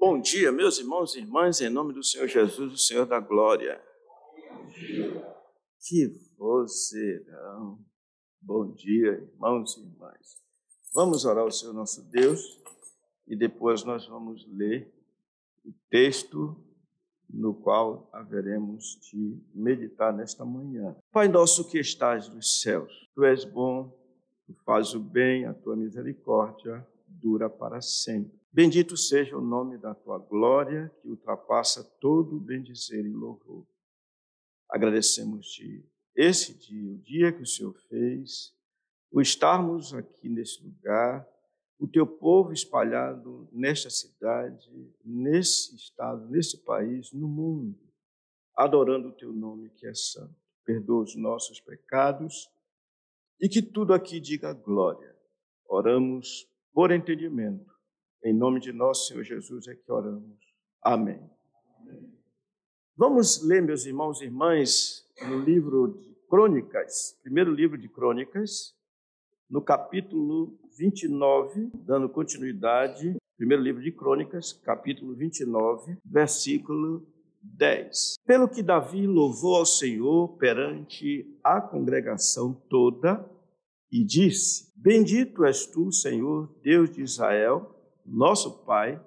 Bom dia, meus irmãos e irmãs, em nome do Senhor Jesus, o Senhor da glória. Que vozeirão. Bom dia, irmãos e irmãs. Vamos orar ao Senhor nosso Deus e depois nós vamos ler o texto no qual haveremos de meditar nesta manhã. Pai nosso que estás nos céus, Tu és bom, Tu fazes o bem, a Tua misericórdia dura para sempre. Bendito seja o nome da Tua glória, que ultrapassa todo bendizer e louvor. Agradecemos-te esse dia, o dia que o Senhor fez, o estarmos aqui nesse lugar, o Teu povo espalhado nesta cidade, nesse estado, nesse país, no mundo, adorando o Teu nome que é santo. Perdoa os nossos pecados e que tudo aqui diga glória. Oramos por entendimento. Em nome de nosso Senhor Jesus é que oramos. Amém. Vamos ler, meus irmãos e irmãs, no livro de Crônicas, primeiro livro de Crônicas, no capítulo 29, dando continuidade, primeiro livro de Crônicas, capítulo 29, versículo 10. Pelo que Davi louvou ao Senhor perante a congregação toda e disse: Bendito és tu, Senhor, Deus de Israel, nosso Pai,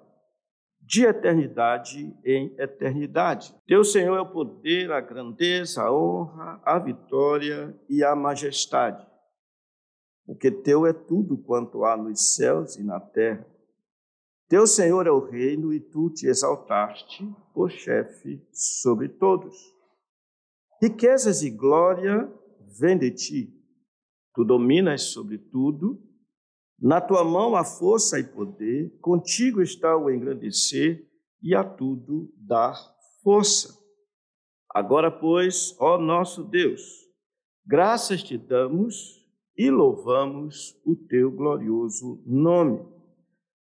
de eternidade em eternidade. Teu Senhor é o poder, a grandeza, a honra, a vitória e a majestade. Porque teu é tudo quanto há nos céus e na terra. Teu Senhor é o reino e tu te exaltaste por chefe sobre todos. Riquezas e glória vêm de ti. Tu dominas sobre tudo. Na tua mão há força e poder, contigo está o engrandecer e a tudo dar força. Agora, pois, ó nosso Deus, graças te damos e louvamos o teu glorioso nome.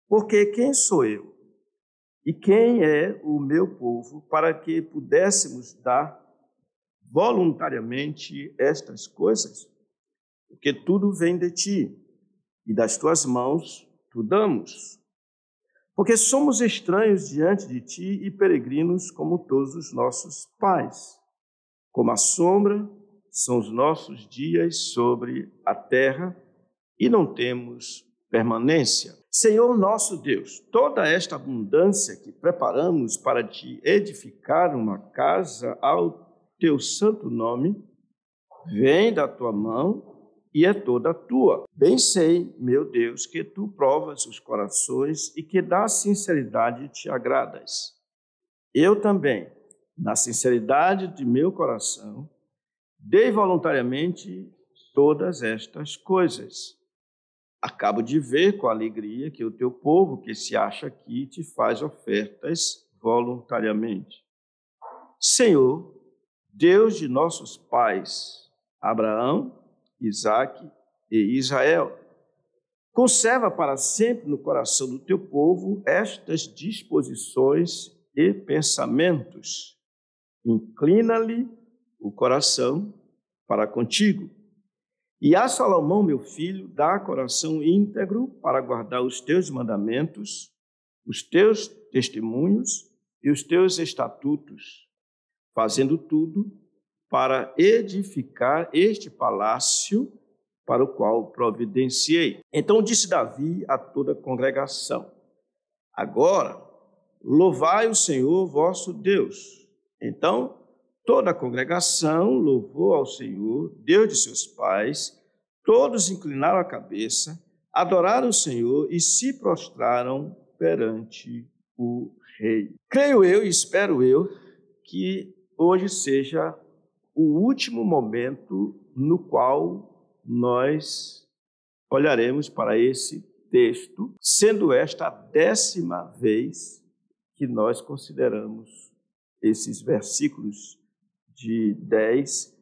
Porque quem sou eu e quem é o meu povo para que pudéssemos dar voluntariamente estas coisas? Porque tudo vem de ti. E das tuas mãos tu damos. Porque somos estranhos diante de ti e peregrinos como todos os nossos pais. Como a sombra são os nossos dias sobre a terra e não temos permanência. Senhor nosso Deus, toda esta abundância que preparamos para te edificar uma casa ao teu santo nome, vem da tua mão e é toda tua. Bem sei, meu Deus, que tu provas os corações e que da sinceridade te agradas. Eu também, na sinceridade de meu coração, dei voluntariamente todas estas coisas. Acabo de ver com alegria que o teu povo que se acha aqui te faz ofertas voluntariamente. Senhor, Deus de nossos pais, Abraão, Isaque e Israel, conserva para sempre no coração do teu povo estas disposições e pensamentos. Inclina-lhe o coração para contigo. E a Salomão, meu filho, dá coração íntegro para guardar os teus mandamentos, os teus testemunhos e os teus estatutos, fazendo tudo para edificar este palácio para o qual providenciei. Então disse Davi a toda a congregação: Agora, louvai o Senhor vosso Deus. Então, toda a congregação louvou ao Senhor, Deus de seus pais, todos inclinaram a cabeça, adoraram o Senhor e se prostraram perante o rei. Creio eu e espero eu que hoje seja o último momento no qual nós olharemos para esse texto, sendo esta a 10ª vez que nós consideramos esses versículos de 10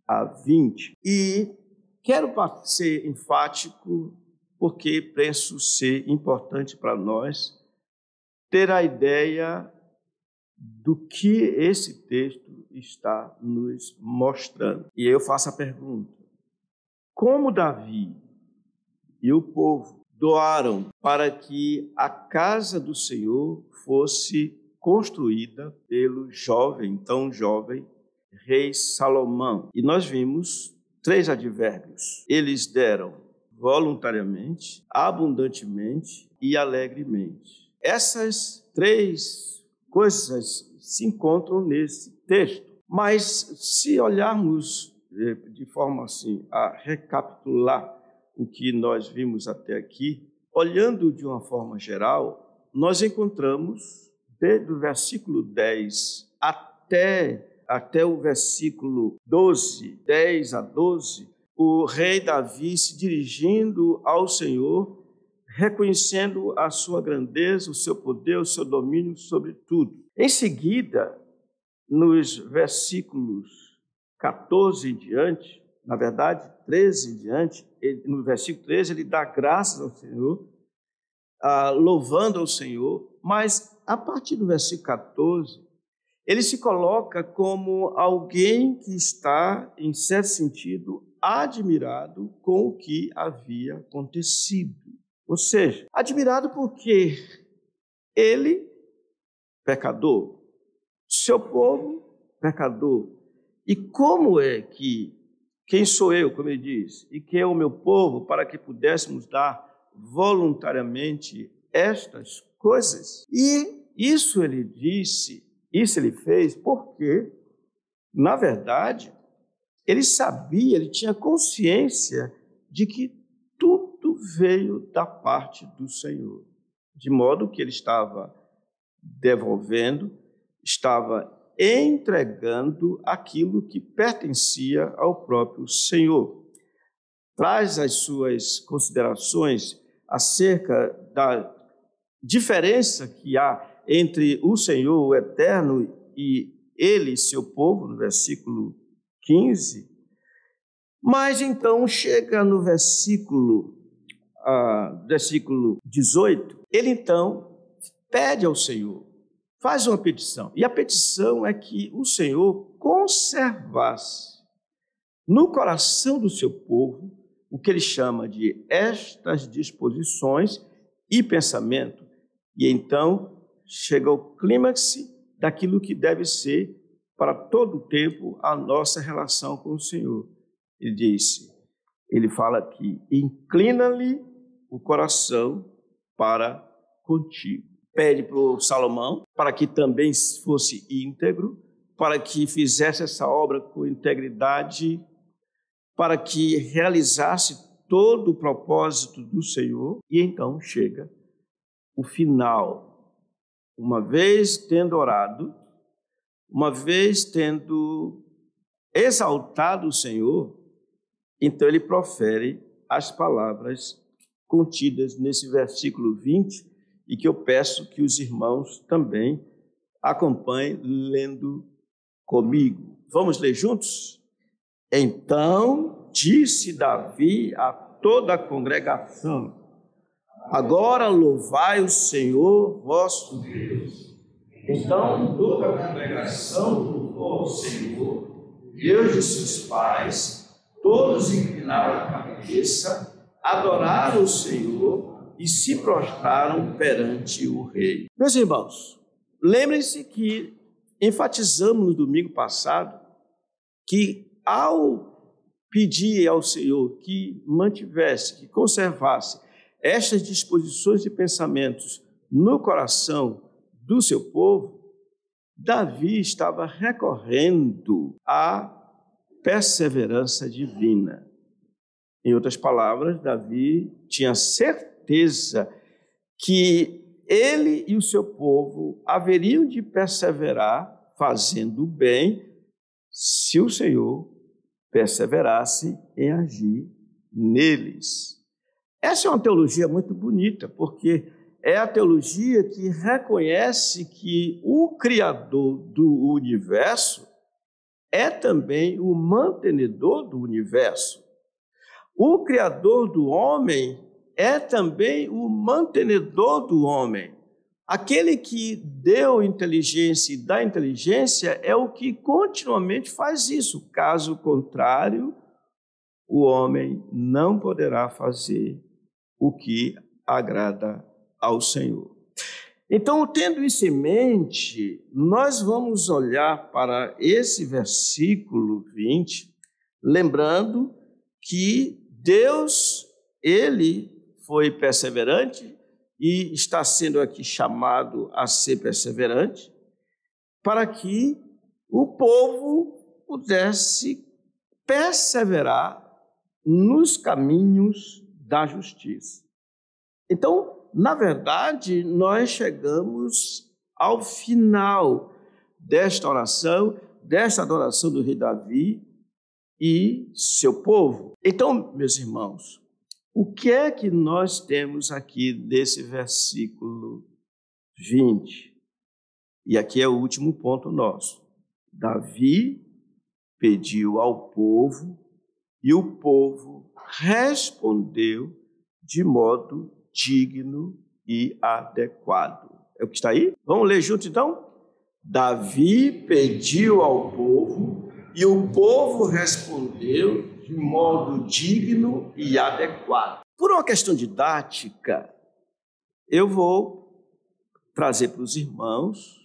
a 20. E quero ser enfático porque penso ser importante para nós ter a ideia do que esse texto está nos mostrando. E eu faço a pergunta: como Davi e o povo doaram para que a casa do Senhor fosse construída pelo tão jovem, rei Salomão. E nós vimos 3 advérbios. Eles deram voluntariamente, abundantemente e alegremente. Essas 3 coisas se encontram nesse texto. Mas se olharmos de forma assim a recapitular o que nós vimos até aqui, olhando de uma forma geral, nós encontramos desde o versículo 10 até o versículo 12, 10 a 12, o rei Davi se dirigindo ao Senhor, reconhecendo a sua grandeza, o seu poder, o seu domínio sobre tudo. Em seguida, nos versículos 14 em diante, na verdade, 13 em diante, no versículo 13, ele dá graças ao Senhor, louvando ao Senhor, mas a partir do versículo 14, ele se coloca como alguém que está, em certo sentido, admirado com o que havia acontecido. Ou seja, admirado porque ele, pecador, seu povo, pecador. E como é que, quem sou eu, como ele diz, e quem é o meu povo, para que pudéssemos dar voluntariamente estas coisas? E isso ele disse, isso ele fez porque, na verdade, ele sabia, ele tinha consciência de que tudo veio da parte do Senhor, de modo que ele estava devolvendo, estava entregando aquilo que pertencia ao próprio Senhor. Traz as suas considerações acerca da diferença que há entre o Senhor, o Eterno, e ele, seu povo, no versículo 15. Mas então chega no versículo 18, ele então pede ao Senhor, faz uma petição, e a petição é que o Senhor conservasse no coração do seu povo o que ele chama de estas disposições e pensamento, e então chega ao clímax daquilo que deve ser para todo o tempo a nossa relação com o Senhor. Ele fala aqui, inclina-lhe o coração para contigo. Pede para o Salomão para que também fosse íntegro, para que fizesse essa obra com integridade, para que realizasse todo o propósito do Senhor. E então chega o final. Uma vez tendo orado, uma vez tendo exaltado o Senhor, então ele profere as palavras contidas nesse versículo 20, e que eu peço que os irmãos também acompanhem lendo comigo. Vamos ler juntos? Então disse Davi a toda a congregação: agora louvai o Senhor vosso Deus. Então toda a congregação louvou ao Senhor, Deus de seus pais. Todos inclinaram a cabeça, adoraram o Senhor e se prostraram perante o rei. Meus irmãos, lembrem-se que enfatizamos no domingo passado que ao pedir ao Senhor que mantivesse, que conservasse estas disposições e pensamentos no coração do seu povo, Davi estava recorrendo à perseverança divina. Em outras palavras, Davi tinha certeza que ele e o seu povo haveriam de perseverar fazendo o bem se o Senhor perseverasse em agir neles. Essa é uma teologia muito bonita, porque é a teologia que reconhece que o Criador do universo é também o mantenedor do universo. O Criador do homem é também o mantenedor do homem. Aquele que deu inteligência e dá inteligência é o que continuamente faz isso. Caso contrário, o homem não poderá fazer o que agrada ao Senhor. Então, tendo isso em mente, nós vamos olhar para esse versículo 20, lembrando que Deus, Ele foi perseverante e está sendo aqui chamado a ser perseverante para que o povo pudesse perseverar nos caminhos da justiça. Então, na verdade, nós chegamos ao final desta oração, desta adoração do rei Davi e seu povo. Então, meus irmãos, o que é que nós temos aqui desse versículo 20? E aqui é o último ponto nosso. Davi pediu ao povo e o povo respondeu de modo digno e adequado. É o que está aí? Vamos ler junto então? Davi pediu ao povo e o povo respondeu de modo digno e adequado. Por uma questão didática, eu vou trazer para os irmãos,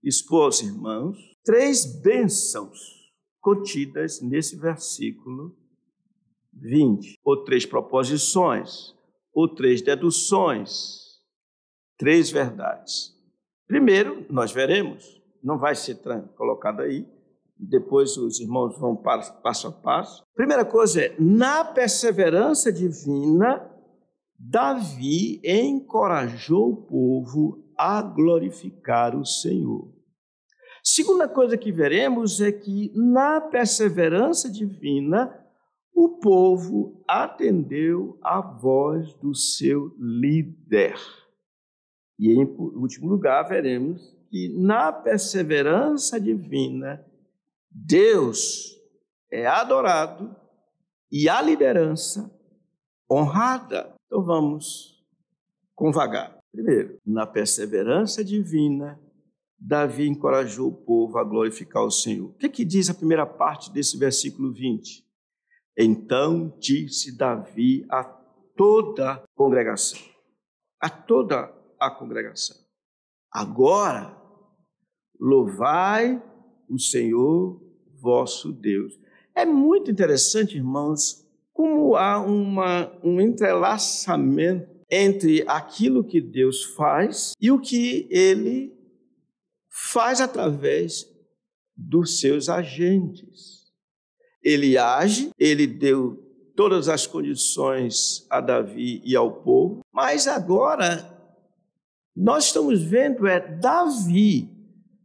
expor aos irmãos, 3 bênçãos contidas nesse versículo 20, ou 3 proposições, ou 3 deduções, 3 verdades. Primeiro, nós veremos, não vai ser colocado aí, depois os irmãos vão passo a passo. Primeira coisa é, na perseverança divina, Davi encorajou o povo a glorificar o Senhor. Segunda coisa que veremos é que, na perseverança divina, o povo atendeu à voz do seu líder. E, em último lugar, veremos que, na perseverança divina, Deus é adorado e a liderança honrada. Então, vamos convagar. Primeiro, na perseverança divina, Davi encorajou o povo a glorificar o Senhor. O que diz a primeira parte desse versículo 20? Então disse Davi a toda a congregação. A toda a congregação. Agora, louvai o Senhor vosso Deus. É muito interessante, irmãos, como há um entrelaçamento entre aquilo que Deus faz e o que Ele faz através dos seus agentes. Ele age, ele deu todas as condições a Davi e ao povo, mas agora nós estamos vendo Davi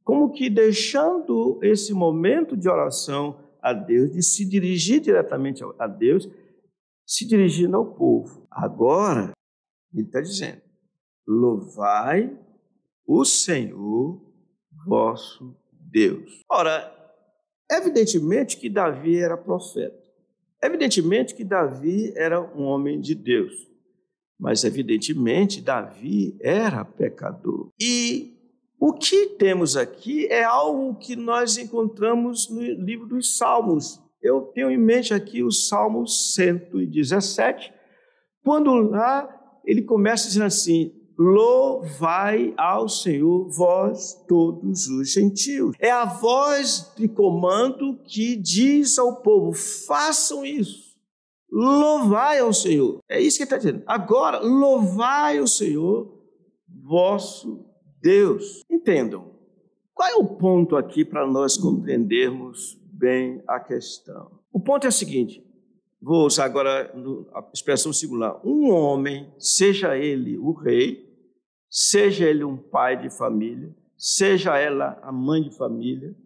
como que deixando esse momento de oração a Deus, de se dirigir diretamente a Deus, se dirigindo ao povo. Agora, ele está dizendo, louvai o Senhor vosso Deus. Ora, evidentemente que Davi era profeta. Evidentemente que Davi era um homem de Deus. Mas, evidentemente, Davi era pecador. E o que temos aqui é algo que nós encontramos no livro dos Salmos. Eu tenho em mente aqui o Salmo 117, quando lá ele começa dizendo assim, louvai ao Senhor, vós todos os gentios. É a voz de comando que diz ao povo, façam isso. Louvai ao Senhor. É isso que ele está dizendo. Agora, louvai o Senhor, vosso Deus. Entendam, qual é o ponto aqui para nós compreendermos bem a questão? O ponto é o seguinte, vou usar agora a expressão singular. Um homem, seja ele o rei, seja ele um pai de família, seja ela a mãe de família,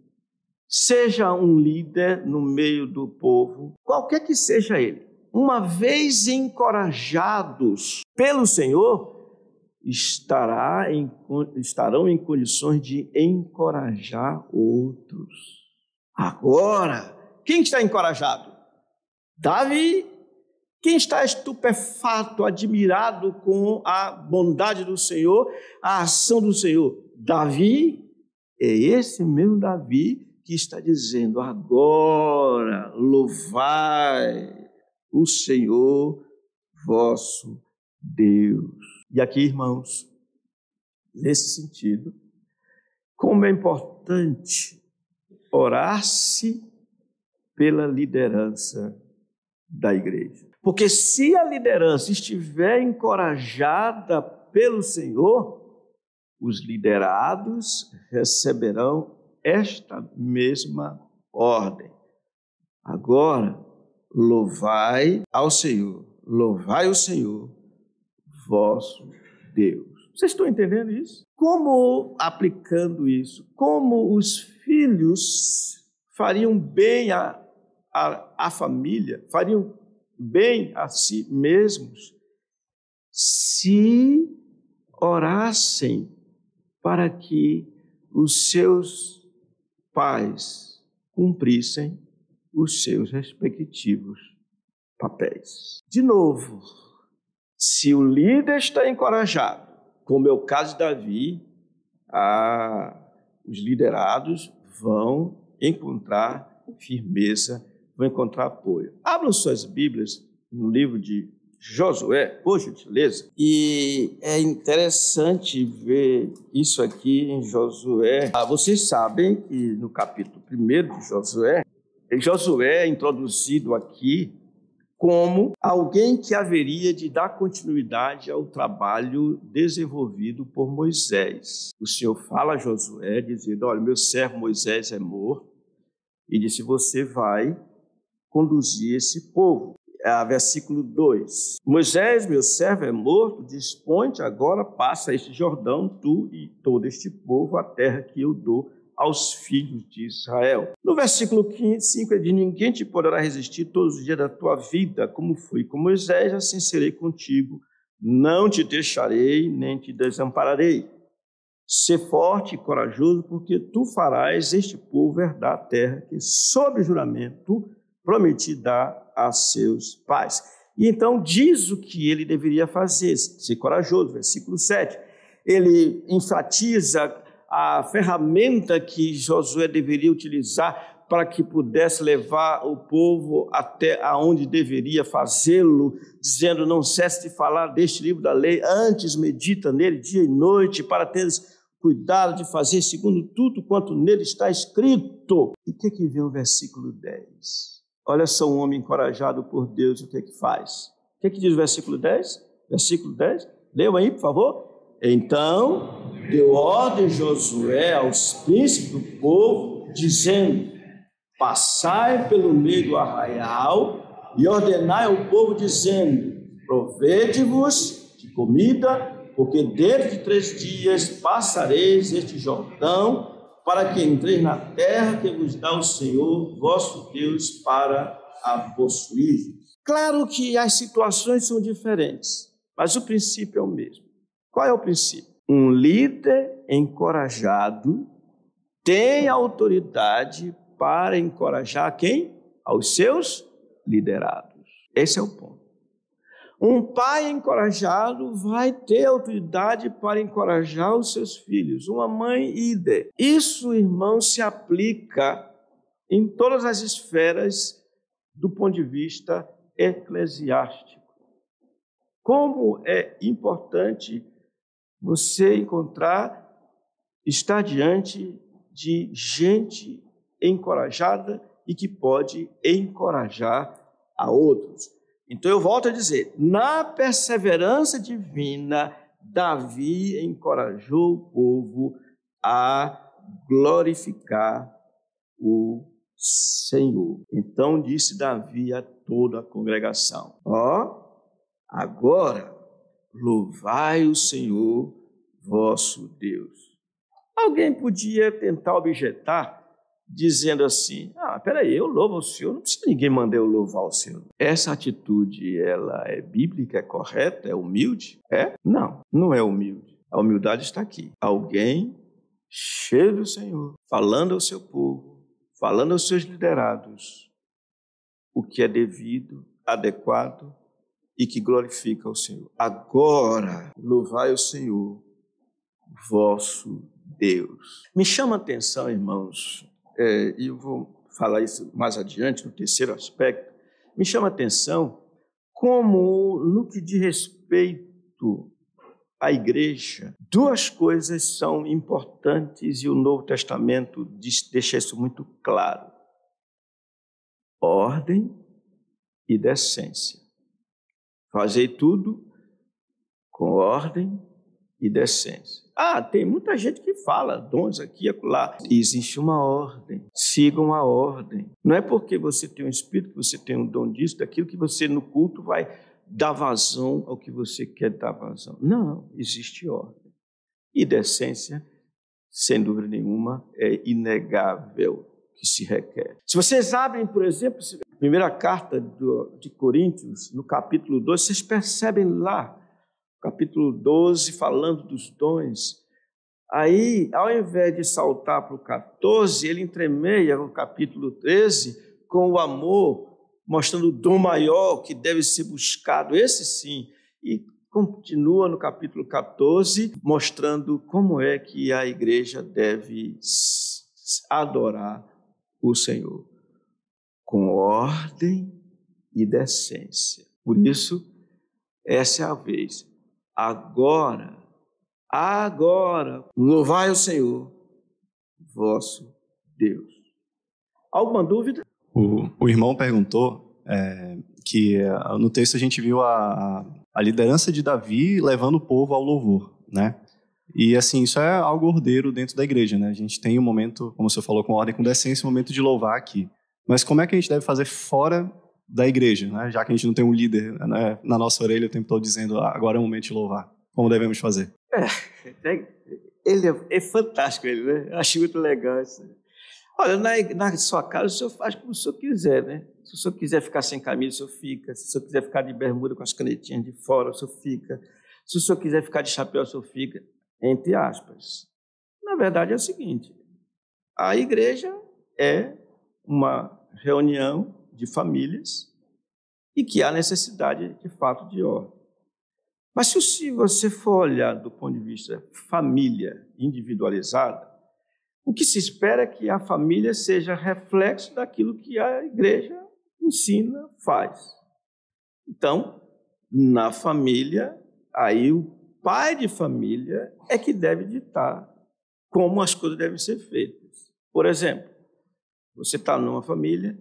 seja um líder no meio do povo, qualquer que seja ele, uma vez encorajados pelo Senhor, estarão em condições de encorajar outros. Agora, quem está encorajado? Davi. Quem está estupefato, admirado com a bondade do Senhor, a ação do Senhor? Davi. É esse mesmo Davi que está dizendo, agora louvai o Senhor vosso Deus. E aqui, irmãos, nesse sentido, como é importante orar-se pela liderança da igreja. Porque se a liderança estiver encorajada pelo Senhor, os liderados receberão esta mesma ordem. Agora, louvai ao Senhor, louvai o Senhor, vosso Deus. Vocês estão entendendo isso? Como, aplicando isso, como os filhos fariam bem à família, fariam bem a si mesmos, se orassem para que os seus pais cumprissem os seus respectivos papéis. De novo, se o líder está encorajado, como é o caso de Davi, os liderados vão encontrar firmeza, vão encontrar apoio. Abram suas Bíblias no livro de Josué, por gentileza, e é interessante ver isso aqui em Josué. Vocês sabem que no capítulo 1 de Josué, Josué é introduzido aqui como alguém que haveria de dar continuidade ao trabalho desenvolvido por Moisés. O Senhor fala a Josué, dizendo, olha, meu servo Moisés é morto, e disse, você vai conduzir esse povo. Versículo 2. Moisés, meu servo, é morto, dispõe-te agora, passa este Jordão, tu e todo este povo, a terra que eu dou aos filhos de Israel. No versículo 5, ele diz, ninguém te poderá resistir todos os dias da tua vida, como fui com Moisés, assim serei contigo, não te deixarei, nem te desampararei. Sê forte e corajoso, porque tu farás este povo herdar a terra que, sob juramento, prometi dar a seus pais. E então diz o que ele deveria fazer, ser corajoso, versículo 7. Ele enfatiza a ferramenta que Josué deveria utilizar para que pudesse levar o povo até aonde deveria fazê-lo, dizendo, não cesse de falar deste livro da lei, antes medita nele dia e noite, para teres cuidado de fazer segundo tudo quanto nele está escrito. E o que vem o versículo 10? Olha só um homem encorajado por Deus, o que faz? O que diz o versículo 10? Versículo 10, leiam aí, por favor. Então, deu ordem Josué aos príncipes do povo, dizendo, passai pelo meio do arraial e ordenai ao povo, dizendo, provede-vos de comida, porque dentro de 3 dias passareis este Jordão, para que entreis na terra que vos dá o Senhor, vosso Deus, para a possuir. Claro que as situações são diferentes, mas o princípio é o mesmo. Qual é o princípio? Um líder encorajado tem autoridade para encorajar quem? Aos seus liderados. Esse é o ponto. Um pai encorajado vai ter autoridade para encorajar os seus filhos. Uma mãe, líder. Isso, irmão, se aplica em todas as esferas do ponto de vista eclesiástico. Como é importante você estar diante de gente encorajada e que pode encorajar a outros. Então eu volto a dizer, na perseverança divina, Davi encorajou o povo a glorificar o Senhor. Então disse Davi a toda a congregação, agora louvai o Senhor vosso Deus. Alguém podia tentar objetar, dizendo assim, peraí, eu louvo o Senhor, não precisa ninguém mandar eu louvar o Senhor. Essa atitude, ela é bíblica, é correta, é humilde? Não, não é humilde. A humildade está aqui. Alguém cheio do Senhor, falando ao seu povo, falando aos seus liderados, o que é devido, adequado e que glorifica o Senhor. Agora, louvai o Senhor, vosso Deus. Me chama a atenção, irmãos, e eu vou falar isso mais adiante, no terceiro aspecto, me chama a atenção como, no que diz respeito à igreja, duas coisas são importantes e o Novo Testamento deixa isso muito claro: ordem e decência. Fazei tudo com ordem e decência. Tem muita gente que fala dons aqui e acolá. Existe uma ordem. Sigam a ordem. Não é porque você tem um espírito, que você tem um dom disso, daquilo, que você no culto vai dar vazão ao que você quer dar vazão. Não, existe ordem. E decência, sem dúvida nenhuma, é inegável que se requer. Se vocês abrem, por exemplo, a primeira carta de Coríntios, no capítulo 12, vocês percebem lá, capítulo 12, falando dos dons. Aí, ao invés de saltar para o 14, ele entremeia o capítulo 13 com o amor, mostrando o dom maior que deve ser buscado, esse sim, e continua no capítulo 14, mostrando como é que a igreja deve adorar o Senhor, com ordem e decência. Por isso, essa é a vez. Agora, louvai o Senhor, vosso Deus. Alguma dúvida? O irmão perguntou que no texto a gente viu a liderança de Davi levando o povo ao louvor, né? E assim, isso é algo ordeiro dentro da igreja, né? A gente tem um momento, como você falou, com ordem e com decência, um momento de louvar aqui. Mas como é que a gente deve fazer fora da igreja, né? Já que a gente não tem um líder, né, na nossa orelha o tempo todo dizendo agora é o momento de louvar? Como devemos fazer? Ele é fantástico, ele, né? Eu acho muito legal isso. Olha, na sua casa o senhor faz como o senhor quiser, né? Se o senhor quiser ficar sem camisa, o senhor fica. Se o senhor quiser ficar de bermuda com as canetinhas de fora, o senhor fica. Se o senhor quiser ficar de chapéu, o senhor fica. Entre aspas. Na verdade é o seguinte: a igreja é uma reunião de famílias e que há necessidade, de fato, de ordem. Mas se você for olhar do ponto de vista família individualizada, o que se espera é que a família seja reflexo daquilo que a igreja ensina, faz. Então, na família, aí o pai de família é que deve ditar como as coisas devem ser feitas. Por exemplo, você está numa família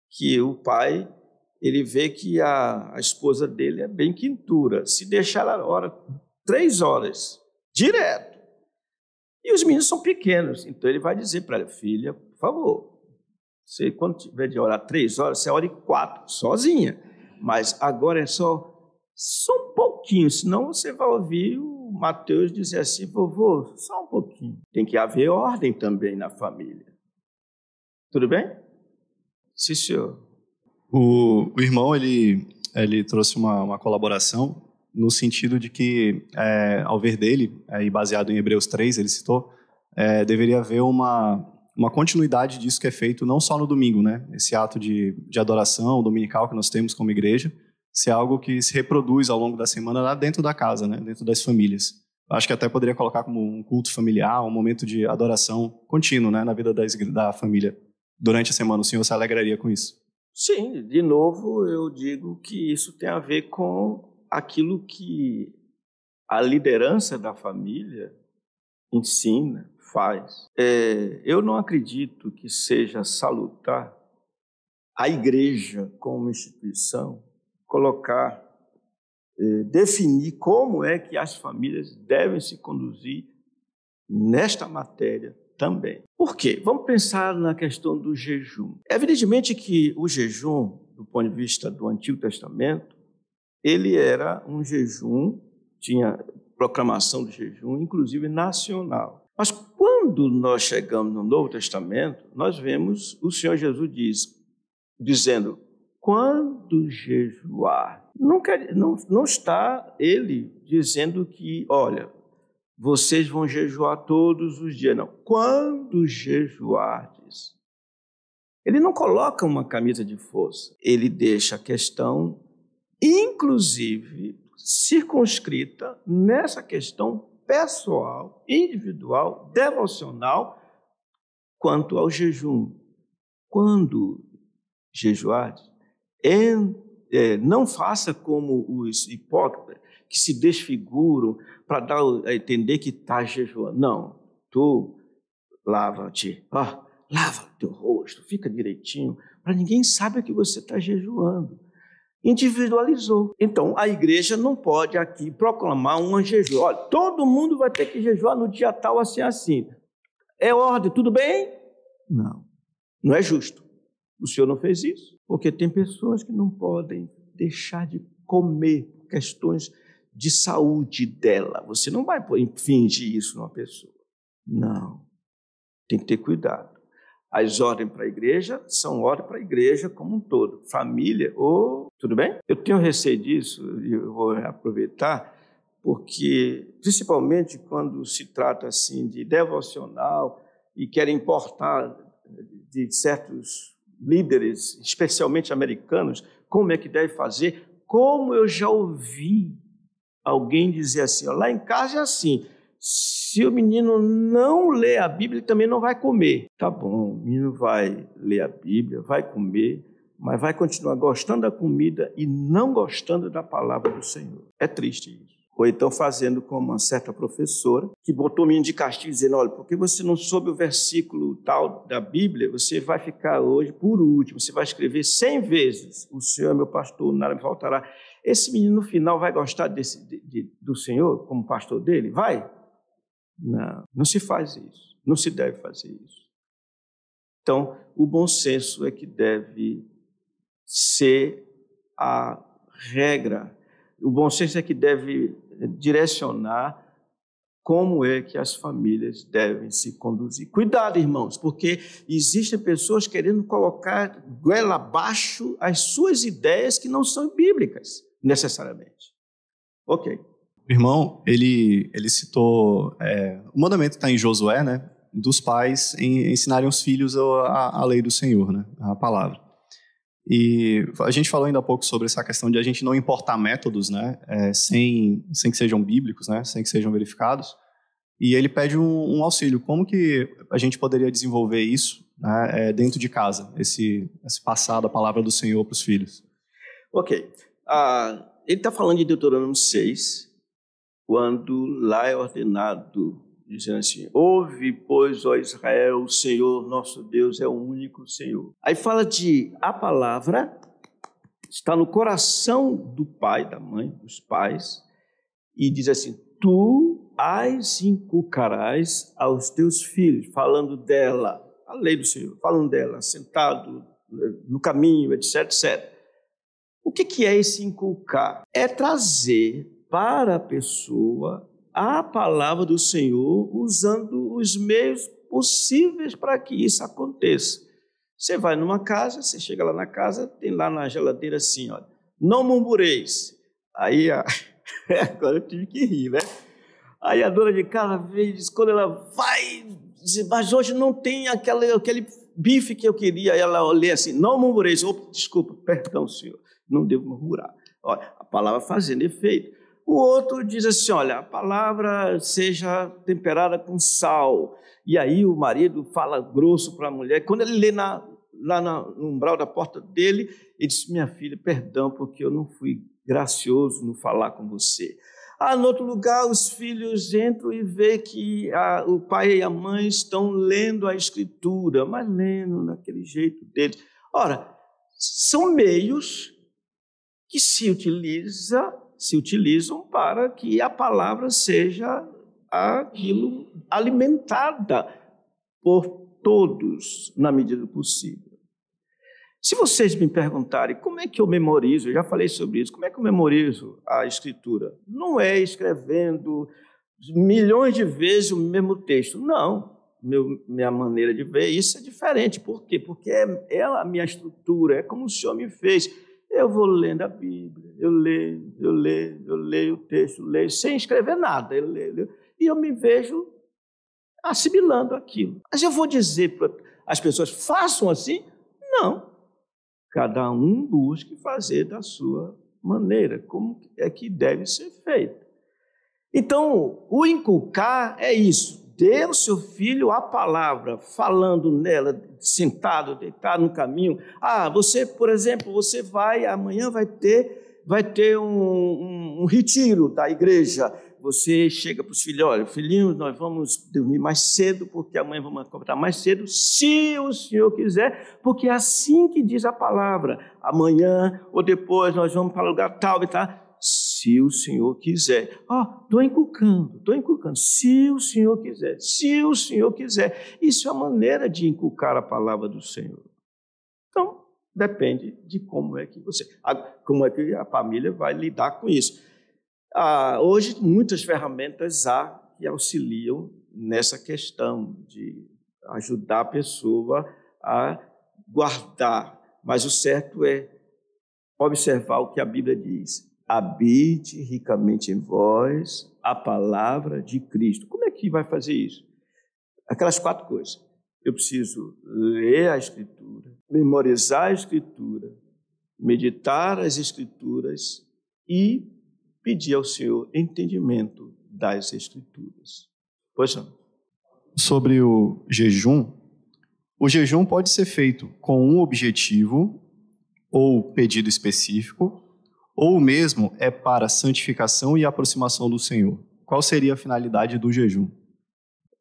que o pai, ele vê que a esposa dele é bem quintura. Se deixar ela 3 horas, direto. E os meninos são pequenos, então ele vai dizer para ela: filha, por favor, você quando tiver de orar 3 horas, você ore 4, sozinha. Mas agora é só um pouquinho, senão você vai ouvir o Mateus dizer assim: vovô, só um pouquinho. Tem que haver ordem também na família. Tudo bem? Sim, senhor. O irmão, ele trouxe uma colaboração no sentido de que, ao ver dele, e baseado em Hebreus 3, ele citou, deveria haver uma continuidade disso que é feito não só no domingo, né? Esse ato de adoração dominical que nós temos como igreja, se é algo que se reproduz ao longo da semana lá dentro da casa, né? Dentro das famílias. Acho que até poderia colocar como um culto familiar, um momento de adoração contínuo, né? Na vida da família. Durante a semana, o senhor se alegraria com isso? Sim, de novo eu digo que isso tem a ver com aquilo que a liderança da família ensina, faz. Eu não acredito que seja salutar a igreja como instituição colocar, definir como é que as famílias devem se conduzir nesta matéria também. Por quê? Vamos pensar na questão do jejum. Evidentemente que o jejum, do ponto de vista do Antigo Testamento, ele era um jejum, tinha proclamação do jejum, inclusive nacional. Mas quando nós chegamos no Novo Testamento, nós vemos o Senhor Jesus dizendo: quando jejuar. Não está ele dizendo que, olha, vocês vão jejuar todos os dias. Não. Quando jejuardes. Ele não coloca uma camisa de força. Ele deixa a questão, inclusive, circunscrita nessa questão pessoal, individual, devocional, quanto ao jejum. Quando jejuardes, não faça como os hipócritas que se desfiguram para dar a entender que está jejuando. Não, tu lava-te, lava teu rosto, fica direitinho, para ninguém saber que você está jejuando. Individualizou. Então, a igreja não pode aqui proclamar um jejum. Olha, todo mundo vai ter que jejuar no dia tal, assim. É ordem, tudo bem? Não, não é justo. O Senhor não fez isso, porque tem pessoas que não podem deixar de comer por questões de saúde dela. Você não vai infligir isso numa pessoa. Não, tem que ter cuidado. As ordens para a igreja são ordens para a igreja como um todo. Família, tudo bem? Eu tenho receio disso e eu vou aproveitar, porque principalmente quando se trata assim de devocional e querem importar de certos líderes, especialmente americanos, como é que deve fazer, como eu já ouvi alguém dizer assim, lá em casa é assim, se o menino não lê a Bíblia, ele também não vai comer. Tá bom, o menino vai ler a Bíblia, vai comer, mas vai continuar gostando da comida e não gostando da palavra do Senhor. É triste isso. Ou então fazendo como uma certa professora, que botou o menino de castigo, dizendo, olha, porque você não soube o versículo tal da Bíblia, você vai ficar hoje por último, você vai escrever 100 vezes, o Senhor é meu pastor, nada me faltará. Esse menino no final vai gostar do Senhor como pastor dele? Vai? Não, não se faz isso, não se deve fazer isso. Então, o bom senso é que deve ser a regra, o bom senso é que deve direcionar como é que as famílias devem se conduzir. Cuidado, irmãos, porque existem pessoas querendo colocar goela abaixo as suas ideias que não são bíblicas, necessariamente. Ok. O irmão, ele citou, o mandamento está em Josué, né, dos pais ensinarem os filhos a lei do Senhor, né, a palavra. E a gente falou ainda há pouco sobre essa questão de a gente não importar métodos, né, sem que sejam bíblicos, né, sem que sejam verificados. E ele pede um auxílio. Como que a gente poderia desenvolver isso, né, dentro de casa, esse passar da palavra do Senhor para os filhos? Ok. Ele está falando de Deuteronômio 6, quando lá é ordenado, dizendo assim, ouve, pois, ó Israel, o Senhor nosso Deus é o único Senhor. Aí fala de a palavra está no coração do pai, da mãe, dos pais, e diz assim, tu as inculcarás aos teus filhos, falando dela, a lei do Senhor, falando dela, sentado no caminho, etc, etc. O que é esse inculcar? É trazer para a pessoa a palavra do Senhor usando os meios possíveis para que isso aconteça. Você vai numa casa, você chega lá na casa, tem lá na geladeira assim, olha, não murmureis. Aí, agora eu tive que rir, né? Aí a dona de casa veio e diz, quando ela vai, diz, mas hoje não tem aquele bife que eu queria. Aí ela olha assim, não murmureis. Desculpa, perdão, senhor, não devo murmurar. Olha, a palavra fazendo efeito. O outro diz assim, olha, a palavra seja temperada com sal. E aí o marido fala grosso para a mulher. Quando ele lê lá no umbral da porta dele, ele diz, minha filha, perdão, porque eu não fui gracioso no falar com você. No outro lugar, os filhos entram e vê que o pai e a mãe estão lendo a Escritura, mas lendo daquele jeito deles. Ora, são meios que se utilizam para que a palavra seja aquilo alimentada por todos na medida do possível. Se vocês me perguntarem como é que eu memorizo, eu já falei sobre isso, como é que eu memorizo a Escritura? Não é escrevendo milhões de vezes o mesmo texto, não. Minha maneira de ver isso é diferente. Por quê? Porque é a minha estrutura, é como o Senhor me fez. Eu vou lendo a Bíblia, eu leio o texto, leio sem escrever nada, eu leio, e eu me vejo assimilando aquilo. Mas eu vou dizer para as pessoas, façam assim? Não. Cada um busque fazer da sua maneira, como é que deve ser feito. Então, o inculcar é isso. Dê ao seu filho a palavra, falando nela, sentado, deitado no caminho. Você, por exemplo, amanhã vai ter vai ter um retiro da igreja. Você chega para os filhos, olha, filhinhos, nós vamos dormir mais cedo, porque amanhã vamos acordar mais cedo, se o Senhor quiser, porque é assim que diz a palavra. Amanhã ou depois nós vamos para lugar tal e tal, se o Senhor quiser. Estou inculcando, se o Senhor quiser, se o Senhor quiser. Isso é a maneira de inculcar a palavra do Senhor. Então, depende de como é que a família vai lidar com isso. Hoje, muitas ferramentas há que auxiliam nessa questão de ajudar a pessoa a guardar. Mas o certo é observar o que a Bíblia diz. Habite ricamente em vós a palavra de Cristo. Como é que vai fazer isso? Aquelas 4 coisas. Eu preciso ler a Escritura, memorizar a Escritura, meditar as Escrituras e pedir ao Senhor entendimento das Escrituras. Pois não. Sobre o jejum pode ser feito com um objetivo ou pedido específico, ou mesmo é para santificação e aproximação do Senhor. Qual seria a finalidade do jejum?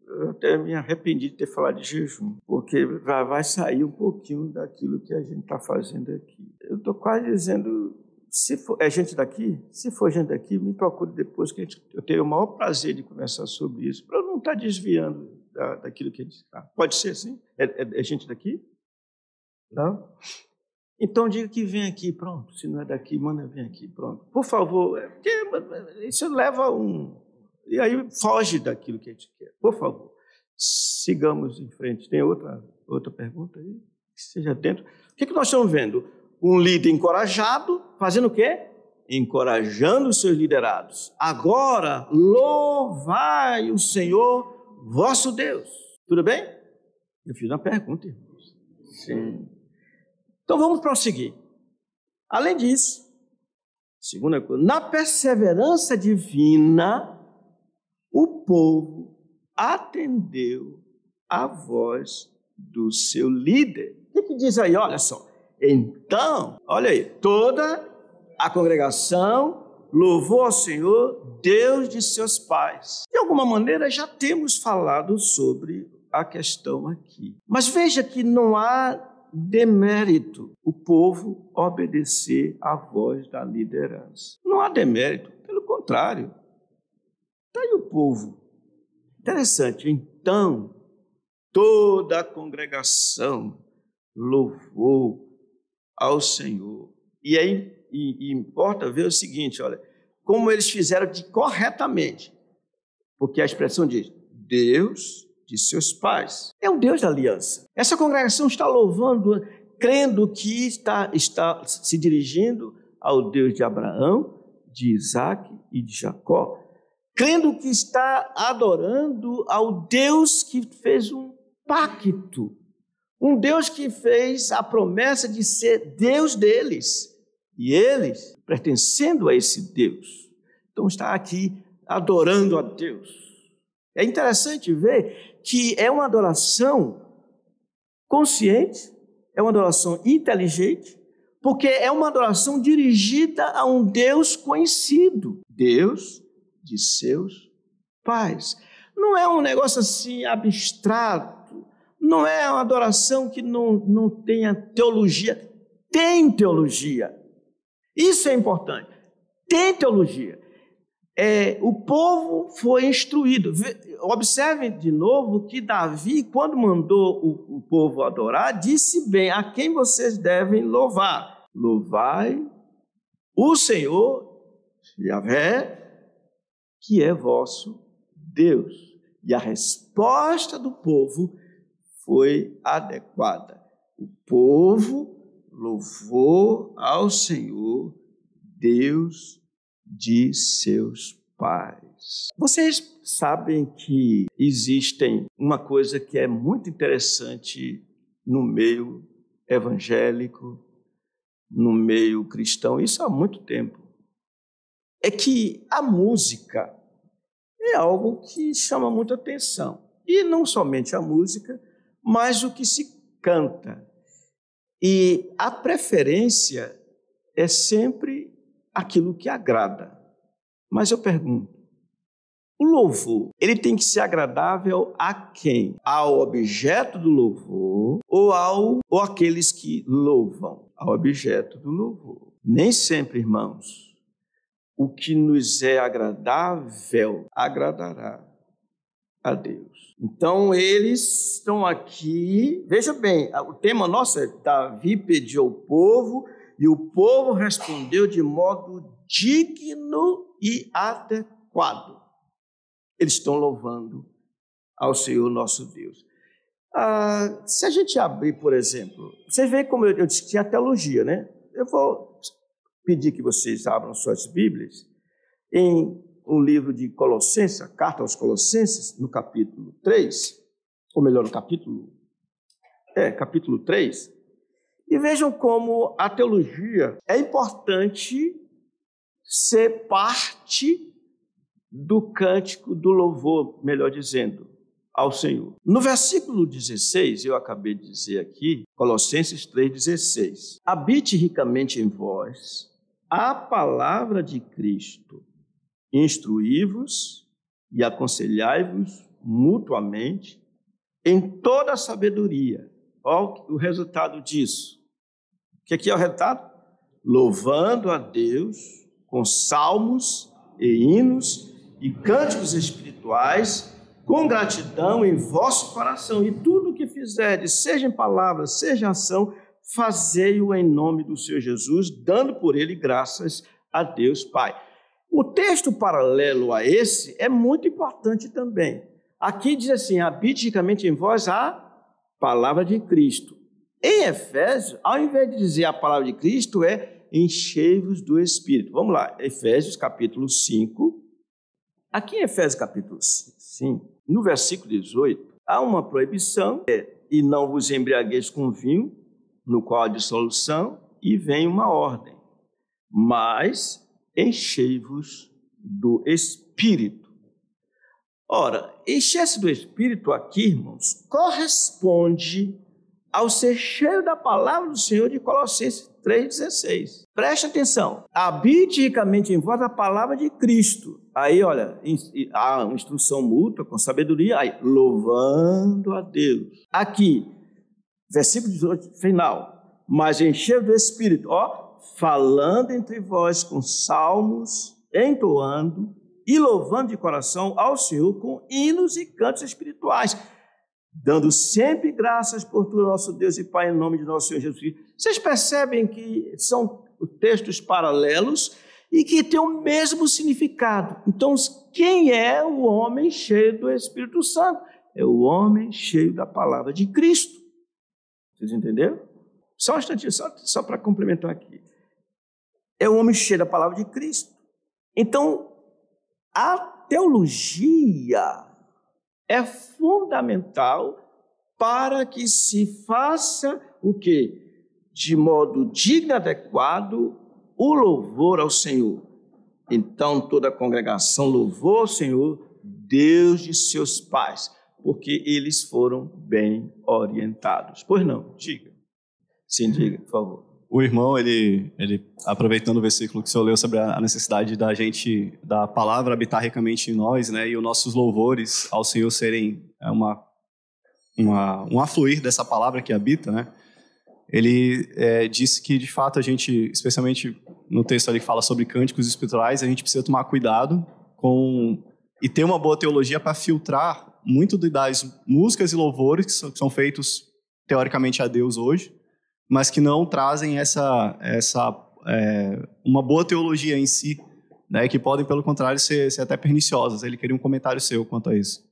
Eu até me arrependi de ter falado de jejum, porque vai sair um pouquinho daquilo que a gente está fazendo aqui. Eu estou quase dizendo, se for gente daqui, me procure depois, que eu tenho o maior prazer de conversar sobre isso, para eu não estar desviando daquilo que a gente está. Pode ser assim? É gente daqui? Não? Então diga que vem aqui, pronto. Se não é daqui, manda vir aqui, pronto. Por favor, porque isso leva e aí foge daquilo que a gente quer. Por favor, sigamos em frente. Tem outra pergunta aí? Que seja dentro. O que nós estamos vendo? Um líder encorajado, fazendo o quê? Encorajando os seus liderados. Agora, louvai o Senhor, vosso Deus. Tudo bem? Eu fiz uma pergunta, irmãos. Sim. Então, vamos prosseguir. Além disso, segunda coisa, na perseverança divina, o povo atendeu à voz do seu líder. O que diz aí? Olha só. Então, olha aí, toda a congregação louvou ao Senhor, Deus de seus pais. De alguma maneira, já temos falado sobre a questão aqui. Mas veja que não há demérito o povo obedecer à voz da liderança. Não há demérito, pelo contrário. Está aí o povo. Interessante. Então, toda a congregação louvou ao Senhor. E importa ver o seguinte, olha, como eles fizeram corretamente. Porque a expressão diz, Deus de seus pais. É o Deus da aliança. Essa congregação está louvando, crendo que está se dirigindo ao Deus de Abraão, de Isaac e de Jacó. Crendo que está adorando ao Deus que fez um pacto. Um Deus que fez a promessa de ser Deus deles. E eles pertencendo a esse Deus. Então está aqui adorando a Deus. É interessante ver que é uma adoração consciente, é uma adoração inteligente, porque é uma adoração dirigida a um Deus conhecido, Deus de seus pais. Não é um negócio assim abstrato, não é uma adoração que não tenha teologia. Tem teologia. Isso é importante. Tem teologia. O povo foi instruído. Observem de novo que Davi, quando mandou o povo adorar, disse bem, a quem vocês devem louvar? Louvai o Senhor, Yahvé, que é vosso Deus. E a resposta do povo foi adequada. O povo louvou ao Senhor, Deus de seus pais. Vocês sabem que existem uma coisa que é muito interessante no meio evangélico, no meio cristão, isso há muito tempo. É que a música é algo que chama muita atenção. E não somente a música, mas o que se canta. E a preferência é sempre aquilo que agrada. Mas eu pergunto, o louvor, ele tem que ser agradável a quem? Ao objeto do louvor ou àqueles que louvam? Ao objeto do louvor. Nem sempre, irmãos, o que nos é agradável agradará a Deus. Então, eles estão aqui, veja bem, o tema nosso é Davi pediu ao povo e o povo respondeu de modo digno e adequado. Eles estão louvando ao Senhor nosso Deus. Se a gente abrir, por exemplo, vocês veem como eu disse que tinha teologia, né? Eu vou pedir que vocês abram suas Bíblias em um livro de Colossenses, a carta aos Colossenses, no capítulo 3, ou melhor, no capítulo 3, e vejam como a teologia é importante ser parte do cântico do louvor, melhor dizendo, ao Senhor. No versículo 16, eu acabei de dizer aqui, Colossenses 3,16, habite ricamente em vós a palavra de Cristo, instruí-vos e aconselhai-vos mutuamente em toda a sabedoria. Olha o resultado disso. O que é o resultado? Louvando a Deus com salmos e hinos e cânticos espirituais, com gratidão em vosso coração. E tudo o que fizerdes, seja em palavra, seja em ação, fazei-o em nome do Senhor Jesus, dando por ele graças a Deus Pai. O texto paralelo a esse é muito importante também. Aqui diz assim, habite ricamente em vós a palavra de Cristo. Em Efésios, ao invés de dizer a palavra de Cristo, é enchei-vos do Espírito. Vamos lá, Efésios capítulo 5. Aqui em Efésios capítulo 5, no versículo 18, há uma proibição, e não vos embriagueis com vinho, no qual há dissolução, e vem uma ordem, mas enchei-vos do Espírito. Ora, encher-se do Espírito aqui, irmãos, corresponde ao ser cheio da palavra do Senhor de Colossenses 3,16. Preste atenção. Habite ricamente em vós a palavra de Cristo. Aí, olha, há uma instrução mútua com sabedoria, aí, louvando a Deus. Aqui, versículo 18, final. Mas encheu do Espírito, falando entre vós com salmos, entoando e louvando de coração ao Senhor com hinos e cantos espirituais, dando sempre graças por tudo nosso Deus e Pai, em nome de nosso Senhor Jesus Cristo. Vocês percebem que são textos paralelos e que têm o mesmo significado. Então, quem é o homem cheio do Espírito Santo? É o homem cheio da palavra de Cristo. Vocês entenderam? Só um instantinho, só para complementar aqui. É o homem cheio da palavra de Cristo. Então, a teologia é fundamental para que se faça o quê? De modo digno e adequado, o louvor ao Senhor. Então, toda a congregação louvou ao Senhor, Deus de seus pais, porque eles foram bem orientados. Pois não, diga. Sim, diga, por favor. O irmão, ele aproveitando o versículo que o senhor leu sobre a necessidade da palavra habitar ricamente em nós, né, e os nossos louvores ao Senhor serem um afluir dessa palavra que habita, né, ele disse que, de fato, a gente, especialmente no texto ali que fala sobre cânticos espirituais, a gente precisa tomar cuidado e ter uma boa teologia para filtrar muito das músicas e louvores que são feitos, teoricamente, a Deus hoje, mas que não trazem uma boa teologia em si, né, que podem, pelo contrário, ser até perniciosas. Ele queria um comentário seu quanto a isso.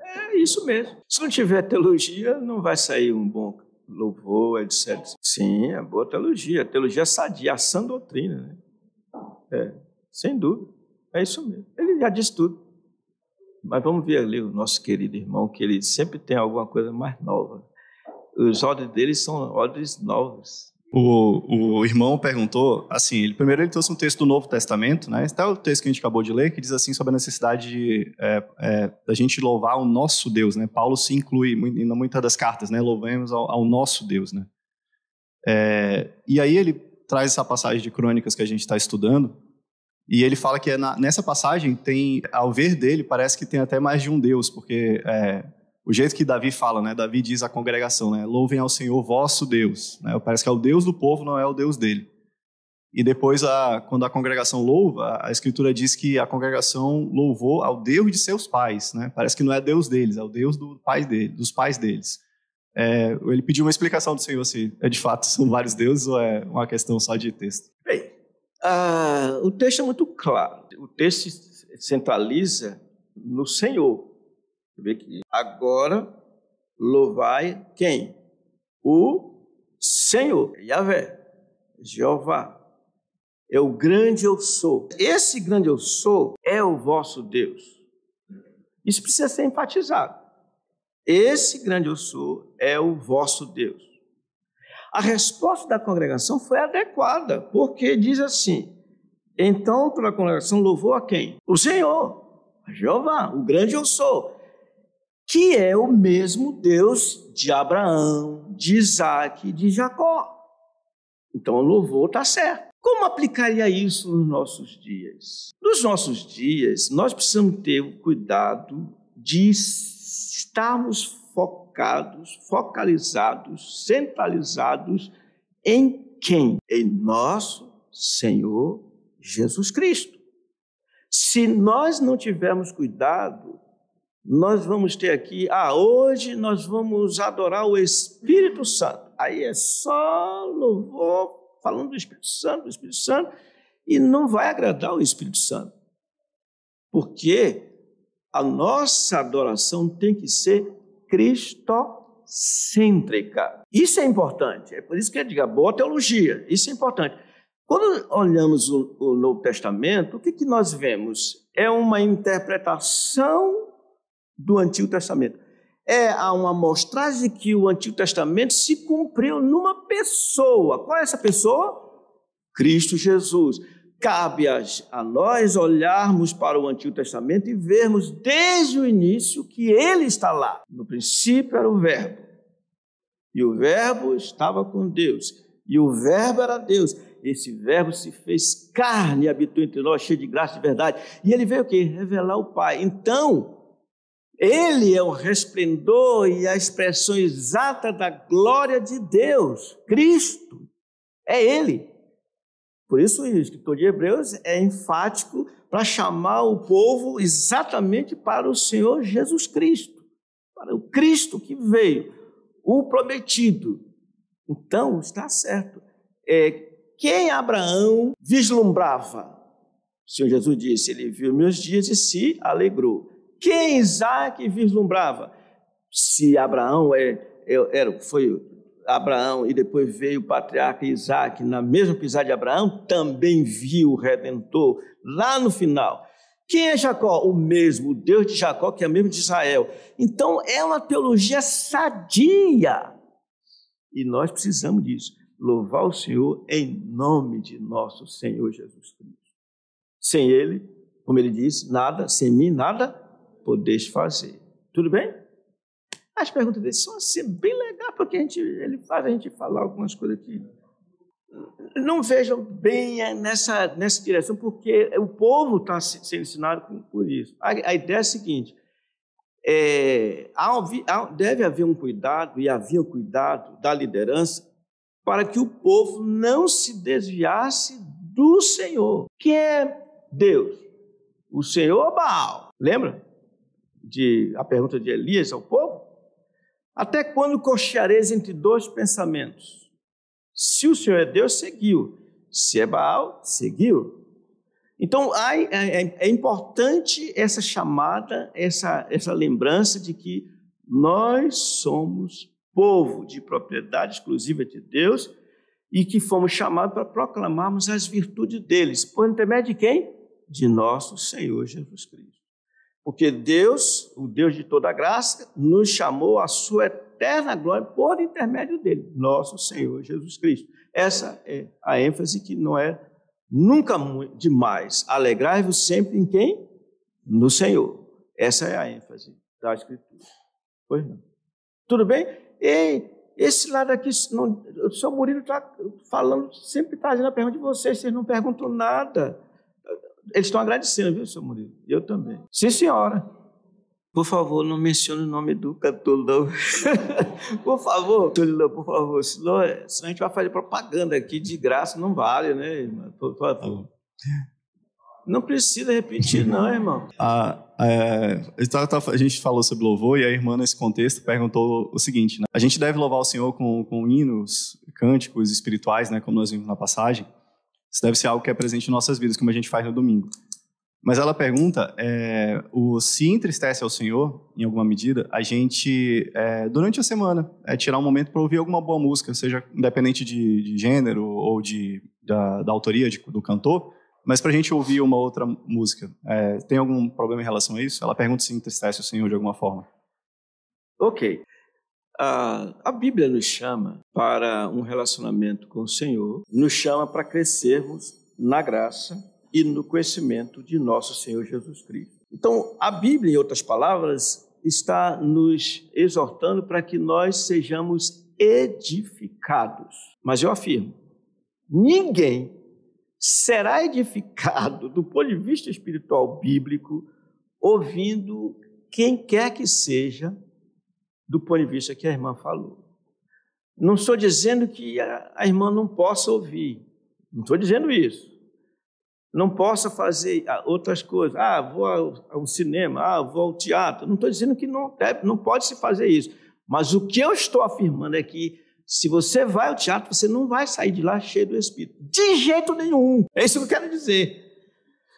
É isso mesmo. Se não tiver teologia, não vai sair um bom louvor, etc. Sim, é boa teologia. A teologia sadia, a sã doutrina, né? Sem dúvida. É isso mesmo. Ele já disse tudo. Mas vamos ver ali o nosso querido irmão, que ele sempre tem alguma coisa mais nova. Os odres deles são odres novos. O irmão perguntou, assim, primeiro ele trouxe um texto do Novo Testamento, né? Esse é o texto que a gente acabou de ler, que diz assim sobre a necessidade da gente louvar o nosso Deus, né? Paulo se inclui em muitas das cartas, né? Louvemos ao nosso Deus, né? E aí ele traz essa passagem de Crônicas que a gente está estudando, e ele fala que nessa passagem tem, ao ver dele, parece que tem até mais de um Deus, porque o jeito que Davi fala, né? Davi diz à congregação, né? Louvem ao Senhor vosso Deus. Né? Parece que é o Deus do povo, não é o Deus dele. E depois, quando a congregação louva, a Escritura diz que a congregação louvou ao Deus de seus pais. Né? Parece que não é Deus deles, é o Deus dos pais deles. Ele pediu uma explicação do Senhor se de fato são vários deuses ou é uma questão só de texto. Bem, o texto é muito claro. O texto se centraliza no Senhor. Você vê que agora louvai quem? O Senhor, Yahvé, Jeová. É o grande eu sou. Esse grande eu sou é o vosso Deus. Isso precisa ser enfatizado. Esse grande eu sou é o vosso Deus. A resposta da congregação foi adequada, porque diz assim, então toda a congregação louvou a quem? O Senhor, a Jeová, o grande eu sou, que é o mesmo Deus de Abraão, de Isaac e de Jacó. Então o louvor está certo. Como aplicaria isso nos nossos dias? Nos nossos dias, nós precisamos ter o cuidado de estarmos focalizados, centralizados em quem? Em nosso Senhor Jesus Cristo. Se nós não tivermos cuidado, nós vamos ter aqui, hoje nós vamos adorar o Espírito Santo. Aí é só louvor, falando do Espírito Santo, e não vai agradar o Espírito Santo. Porque a nossa adoração tem que ser cristocêntrica. Isso é importante, é por isso que eu digo, boa teologia, isso é importante. Quando olhamos o Novo Testamento, o que nós vemos? É uma interpretação do Antigo Testamento. É uma amostragem que o Antigo Testamento se cumpriu numa pessoa. Qual é essa pessoa? Cristo Jesus. Cabe a nós olharmos para o Antigo Testamento e vermos desde o início que ele está lá. No princípio era o Verbo, e o Verbo estava com Deus, e o Verbo era Deus. Esse Verbo se fez carne e habitou entre nós, cheio de graça e de verdade. E ele veio o quê? Revelar o Pai. Então, ele é o resplendor e a expressão exata da glória de Deus. Cristo é ele. Por isso o escritor de Hebreus é enfático para chamar o povo exatamente para o Senhor Jesus Cristo, para o Cristo que veio, o prometido. Então, está certo. Quem Abraão vislumbrava? O Senhor Jesus disse, ele viu meus dias e se alegrou. Quem Isaac vislumbrava? Se Abraão foi Abraão e depois veio o patriarca Isaac, na mesma pisada de Abraão, também viu o Redentor lá no final. Quem é Jacó? O mesmo, o Deus de Jacó, que é o mesmo de Israel. Então, é uma teologia sadia. E nós precisamos disso. Louvar o Senhor em nome de nosso Senhor Jesus Cristo. Sem Ele, como Ele disse, nada, sem mim, nada podeis fazer. Tudo bem? As perguntas dele são assim, bem legais, porque ele faz a gente falar algumas coisas que não vejam bem nessa direção, porque o povo está sendo ensinado por isso. A ideia é a seguinte, deve haver um cuidado, e havia um cuidado da liderança, para que o povo não se desviasse do Senhor. Quem é Deus? O Senhor ou Baal? Lembra a pergunta de Elias ao povo? Até quando cocheareis entre dois pensamentos? Se o Senhor é Deus, seguiu. Se é Baal, seguiu. Então, é importante essa chamada, essa lembrança de que nós somos povo de propriedade exclusiva de Deus e que fomos chamados para proclamarmos as virtudes deles. Por intermédio de quem? De nosso Senhor Jesus Cristo. Porque Deus, o Deus de toda graça, nos chamou à sua eterna glória por intermédio dele, nosso Senhor Jesus Cristo. Essa é a ênfase que não é nunca demais. Alegrai-vos sempre em quem? No Senhor. Essa é a ênfase da Escritura. Pois não. Tudo bem? E esse lado aqui, não, o senhor Murilo está falando, sempre trazendo a pergunta de vocês não perguntam nada. Eles estão agradecendo, viu, senhor Murilo? Eu também. Sim, senhora. Por favor, não mencione o nome do cantor, não. Por favor, por favor. Senão a gente vai fazer propaganda aqui de graça, não vale, né, irmão? Por favor. Não precisa repetir, não, irmão. A gente falou sobre louvor e a irmã, nesse contexto, perguntou o seguinte, né? A gente deve louvar o Senhor com hinos, cânticos espirituais, né, como nós vimos na passagem. Isso deve ser algo que é presente em nossas vidas, como a gente faz no domingo. Mas ela pergunta, se entristece ao Senhor, em alguma medida, a gente, durante a semana, tirar um momento para ouvir alguma boa música, seja independente de gênero ou da autoria do cantor, mas para a gente ouvir uma outra música. Tem algum problema em relação a isso? Ela pergunta se entristece o Senhor de alguma forma. Ok. A Bíblia nos chama para um relacionamento com o Senhor, nos chama para crescermos na graça e no conhecimento de nosso Senhor Jesus Cristo. Então, a Bíblia, em outras palavras, está nos exortando para que nós sejamos edificados. Mas eu afirmo, ninguém será edificado do ponto de vista espiritual bíblico ouvindo quem quer que seja do ponto de vista que a irmã falou. Não estou dizendo que a irmã não possa ouvir, não estou dizendo isso. Não possa fazer outras coisas. Vou ao cinema, vou ao teatro. Não estou dizendo que não pode se fazer isso. Mas o que eu estou afirmando é que se você vai ao teatro, você não vai sair de lá cheio do Espírito. De jeito nenhum. É isso que eu quero dizer.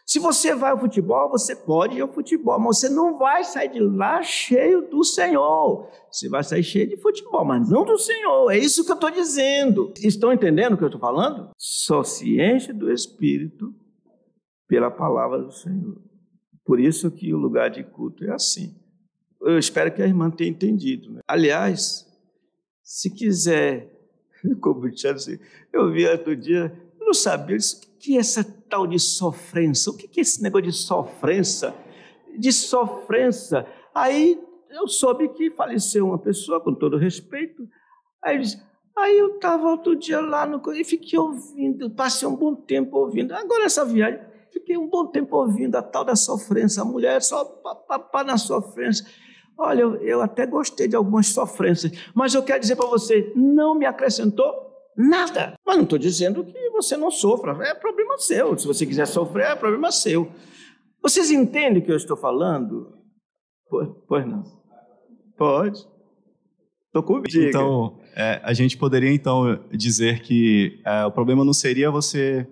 Se você vai ao futebol, você pode ir ao futebol, mas você não vai sair de lá cheio do Senhor. Você vai sair cheio de futebol, mas não do Senhor. É isso que eu estou dizendo. Estão entendendo o que eu estou falando? Só se enche do Espírito pela palavra do Senhor. Por isso que o lugar de culto é assim. Eu espero que a irmã tenha entendido, né? Aliás, se quiser, como eu vi outro dia, eu não sabia o que é essa tal de sofrência. O que é esse negócio de sofrência? De sofrência. Aí eu soube que faleceu uma pessoa, com todo respeito. Aí eu estava outro dia lá e fiquei ouvindo, passei um bom tempo ouvindo. Agora essa viagem, fiquei um bom tempo ouvindo a tal da sofrência. A mulher só papá na sofrência. Olha, eu até gostei de algumas sofrências, mas eu quero dizer para você, não me acrescentou nada. Mas não estou dizendo que você não sofra, é problema seu. Se você quiser sofrer, é problema seu. Vocês entendem o que eu estou falando? Pois não. Pode. Estou comigo. Então, a gente poderia então dizer que o problema não seria você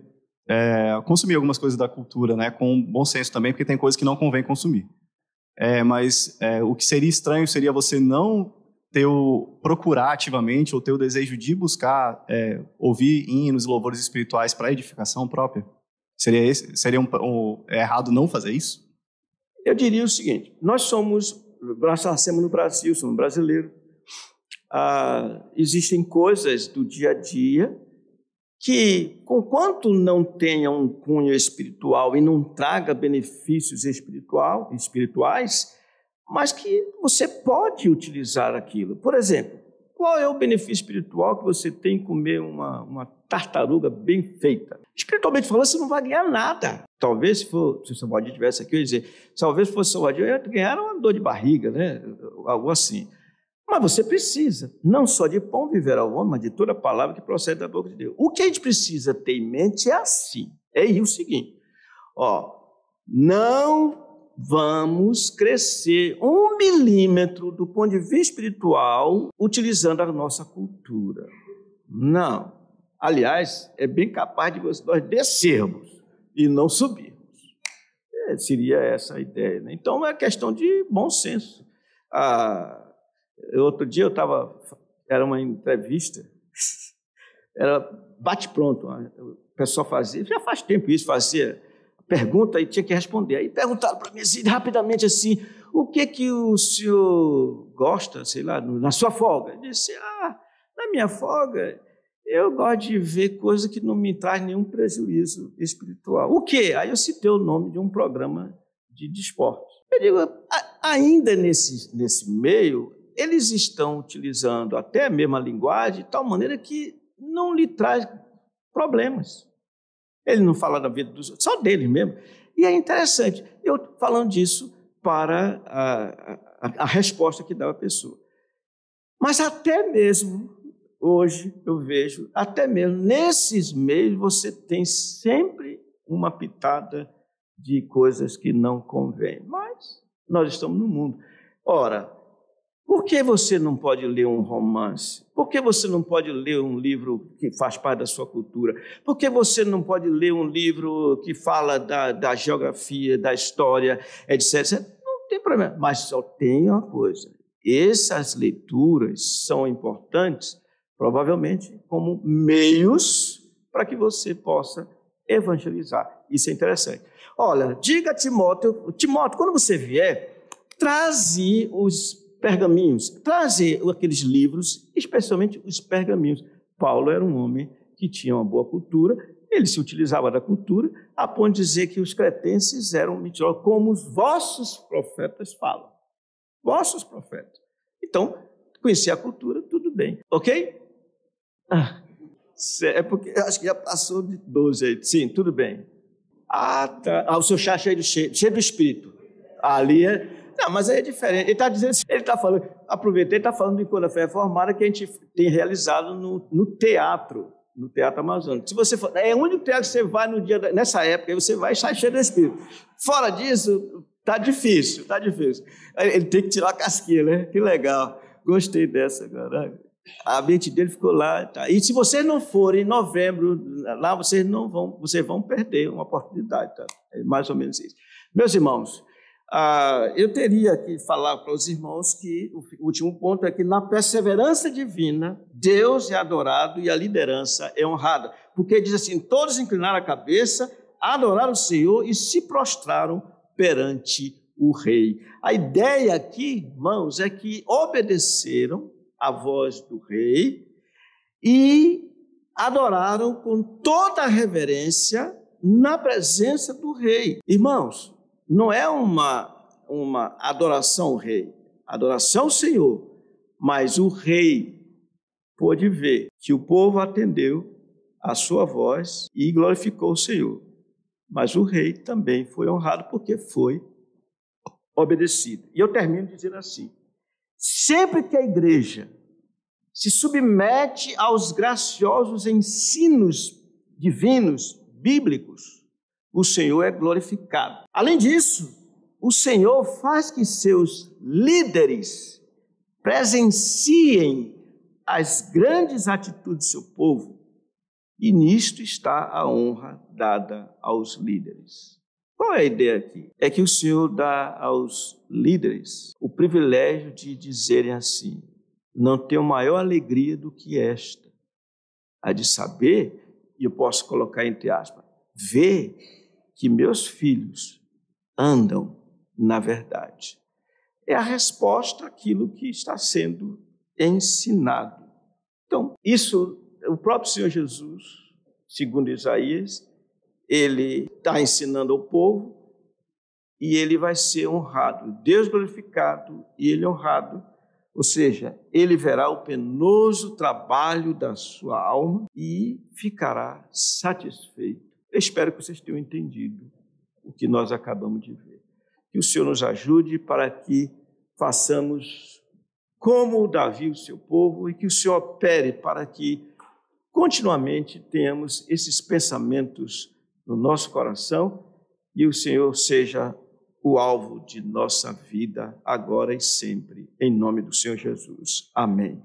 consumir algumas coisas da cultura, né, com bom senso também, porque tem coisas que não convém consumir. Mas o que seria estranho seria você não procurar ativamente ou ter o desejo de buscar ouvir hinos e louvores espirituais para edificação própria. Seria errado não fazer isso? Eu diria o seguinte, nós nascemos no Brasil, somos brasileiros. Existem coisas do dia a dia que, conquanto não tenha um cunho espiritual e não traga benefícios espirituais, mas que você pode utilizar aquilo. Por exemplo, qual é o benefício espiritual que você tem em comer uma tartaruga bem feita? Espiritualmente falando, você não vai ganhar nada. Talvez, se o Salvador estivesse aqui, eu ia dizer, talvez fosse o Salvador, eu ia ganhar uma dor de barriga, né? Algo assim. Mas você precisa, não só de pão viverá o homem, mas de toda palavra que procede da boca de Deus. O que a gente precisa ter em mente é assim, o seguinte, não vamos crescer 1 milímetro do ponto de vista espiritual utilizando a nossa cultura. Não. Aliás, é bem capaz de nós descermos e não subirmos. Seria essa a ideia, né? Então, é questão de bom senso. Outro dia era uma entrevista, era bate-pronto, o pessoal fazia, já faz tempo isso, fazia pergunta e tinha que responder. Aí perguntaram para mim assim, rapidamente assim, o que o senhor gosta, sei lá, na sua folga? Eu disse, na minha folga, eu gosto de ver coisa que não me traz nenhum prejuízo espiritual. O quê? Aí eu citei o nome de um programa de esporte. Eu digo, ainda nesse meio, eles estão utilizando até a mesma linguagem de tal maneira que não lhe traz problemas. Ele não fala da vida dos outros, só dele mesmo. E é interessante, eu falando disso para a resposta que dá a pessoa. Mas até mesmo hoje, eu vejo, até mesmo nesses meios, você tem sempre uma pitada de coisas que não convêm. Mas nós estamos no mundo. Ora, por que você não pode ler um romance? Por que você não pode ler um livro que faz parte da sua cultura? Por que você não pode ler um livro que fala da geografia, da história, etc? Não tem problema, mas só tem uma coisa. Essas leituras são importantes, provavelmente, como meios para que você possa evangelizar. Isso é interessante. Olha, diga a Timóteo, quando você vier, traze os pergaminhos, traze aqueles livros, especialmente os pergaminhos. Paulo era um homem que tinha uma boa cultura, ele se utilizava da cultura, a ponto de dizer que os cretenses eram mentirosos, como os vossos profetas falam. Vossos profetas. Então, conhecer a cultura, tudo bem. Ok? É porque eu acho que já passou de 12 aí. Sim, tudo bem. Tá. O seu chá cheio do Espírito. Ali é... Não, mas aí é diferente. Ele está dizendo, ele está falando, aproveitei, ele está falando de quando a fé é formada que a gente tem realizado no Teatro Amazônico. Se você for, é o único teatro que você vai nessa época, aí você vai estar cheio do Espírito. Fora disso, tá difícil. Ele tem que tirar a casquinha, né? Que legal. Gostei dessa agora. A mente dele ficou lá. Tá. E se vocês não forem em novembro, lá vocês vão perder uma oportunidade. Tá? É mais ou menos isso. Meus irmãos, eu teria que falar para os irmãos que o último ponto é que na perseverança divina, Deus é adorado e a liderança é honrada. Porque diz assim, todos inclinaram a cabeça, adoraram o Senhor e se prostraram perante o rei. A ideia aqui, irmãos, é que obedeceram a voz do rei e adoraram com toda a reverência na presença do rei. Irmãos, não é uma adoração ao rei, adoração ao Senhor, mas o rei pôde ver que o povo atendeu a sua voz e glorificou o Senhor. Mas o rei também foi honrado porque foi obedecido. E eu termino dizendo assim, sempre que a igreja se submete aos graciosos ensinos divinos, bíblicos, o Senhor é glorificado. Além disso, o Senhor faz que seus líderes presenciem as grandes atitudes do seu povo, e nisto está a honra dada aos líderes. Qual é a ideia aqui? É que o Senhor dá aos líderes o privilégio de dizerem assim, não tenho maior alegria do que esta, a de saber, e eu posso colocar entre aspas, ver que meus filhos andam na verdade. É a resposta àquilo que está sendo ensinado. Então, isso, o próprio Senhor Jesus, segundo Isaías, ele está ensinando ao povo e ele vai ser honrado. Deus glorificado e ele honrado, ou seja, ele verá o penoso trabalho da sua alma e ficará satisfeito. Eu espero que vocês tenham entendido o que nós acabamos de ver. Que o Senhor nos ajude para que façamos como Davi, o seu povo, e que o Senhor opere para que continuamente tenhamos esses pensamentos no nosso coração e o Senhor seja o alvo de nossa vida, agora e sempre, em nome do Senhor Jesus. Amém.